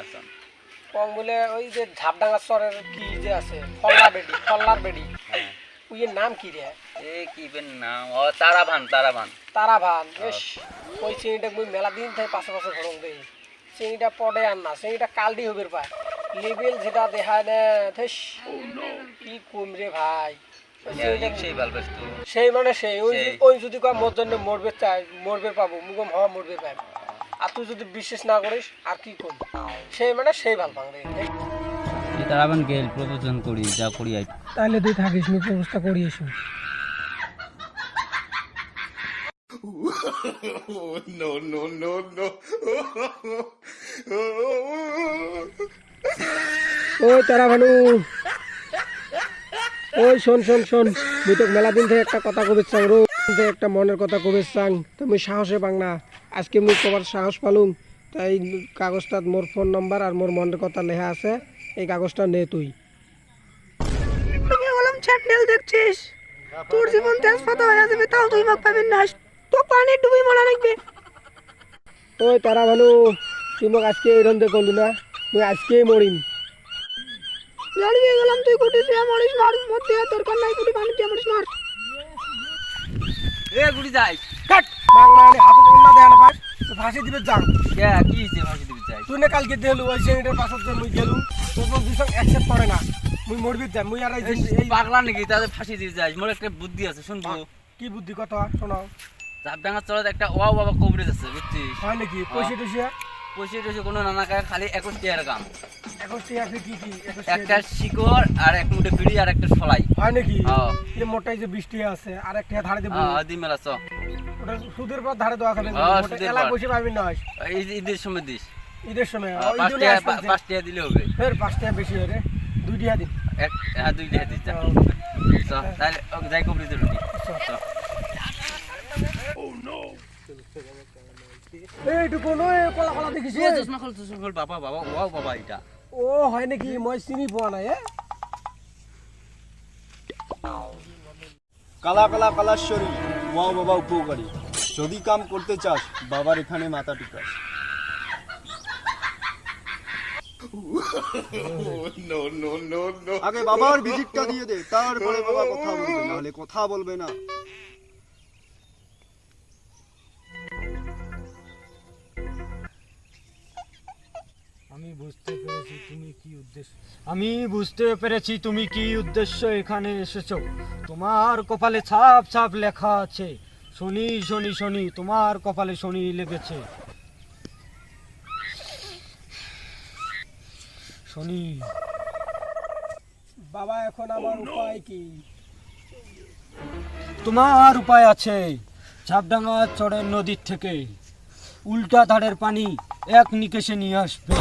আছেন কম বলে ওই যে ঝাপডাঙ্গা চরের কি যে আছে ফল্লার বেডি ওই নাম কি রে এ কি বেন নাম ও তারাভান তারাভান বেশ ওই চিংড়িটা মুই মেলা দিন থেকে পাশে ঘরং দেই চিংড়িটা পড়ে আর না চিংড়িটা কালডি হবির পায় লেভেল যেটা দেখায় না থেস কি কম রে ভাই সেই ভালো বেশ তো সেই মানে সেই ওই যদি কয় মোর জন্য মরবে পাবো মুগম হওয়া মরবে পাই আর তুই যদি বিশ্বাস না করিস আর কি করবি সেই মানে সেই ভাল পাং রে তারাভান গেল প্রপোজন করি যা করি আই তাহলে তুই থাকিস নি ব্যবস্থা করি এসো ওই তারা ভানু ওই শোন মুই তো মেলা দিন থেকে একটা কথা কবে চাং একটা মনের কথা কবে চাং তুমি সাহসে পাং না আজকে মুই কবার সাহস পালুম তাই কাগজটাত মোর ফোন নাম্বার আর মোর মনের কথা লেখা আছে এই কাগজটা নে তুই বললাম চ্যানেল দেখছিস তোর জীবন তেজপাতা হয়ে যাবে তাও তুই মাক পাবেন না তো পানি ডুবি মরা লাগবে ওই তারা ভানু তুই মোক আজকে এরকম দে করলি না তুই আজকেই মরিম দাঁড়িয়ে গেলাম তুই কোটি দিয়ে মরিস মার মধ্যে দরকার নাই কোটি পানি দিয়ে মরিস মার এ গুড়ি যাই কাট বাংলায় হাতে তোলা দেয়া না পাস তো ফাঁসি দিবে যাং কে কি হইছে ফাঁসি দিবি যাই তুই না কালকে দেলু ওই সেমিটার পাছত যে মুই গেলু তোর দুসং অ্যাকসেপ্ট করে না মুই মরবি যা মুই আর এই পাগলা নাকি তাদের ফাঁসি দিবি যাই মোর একটা বুদ্ধি আছে শুনবো কি বুদ্ধি কথা শোনাও ঝাপডাঙ্গা চলাতে একটা ওয়া বাবা কবরেজ আছে বুঝছিস হয় নাকি পয়সা টয়সা পয়সা কোনো নানা কাকা খালি 21 টাকার কাম 21 টাকা আছে কি 21 একটা শিকড় আর এক মুঠে বিড়ি আর একটা সলাই হয় নাকি হ্যাঁ এই মোটাই যে 20 টাকা আছে আর একটা ধারে দেব হ্যাঁ দি মেলা চ ওটা সুদের পর ধারে দেওয়া খাবে সুদের এলা পর। বসে পাবি না এই ঈদের সময় দিস ঈদের সময় ওই 5 জন্য টাকা 5 টাকা দিলে হবে ফের 5 টাকা বেশি হয় রে 2 টাকা দিন এক হ্যাঁ 2 টাকা দিস যা চ তাহলে যাই কবরেজে রুটি চ এইটু কোন কলা কলা দেখিস এ চশমা খোল বাবা ওয়াও বাবা এটা ও হয় নাকি মই চিনি পোৱা নাই কালা কালা কালাশ্বরী ওয়াও বাবা উপকারী যদি কাম করতে চাস বাবার এখানে মাথা টিকাস আগে বাবার ভিজিটটা দিয়ে দে তারপরে বাবা কথা বলবে নাহলে কথা বলবে না আমি বুঝতে পেরেছি তুমি কি উদ্দেশ্য এখানে এসেছো তোমার কপালে ছাপ ছাপ লেখা আছে শনি শনি শনি তোমার কপালে শনি লেগেছে শনি বাবা এখন আমার উপায় কি তোমার উপায় আছে ঝাপডাঙ্গা চড়ের নদীর থেকে উল্টা ধারের পানি এক নিকেশে নিয়ে আসবে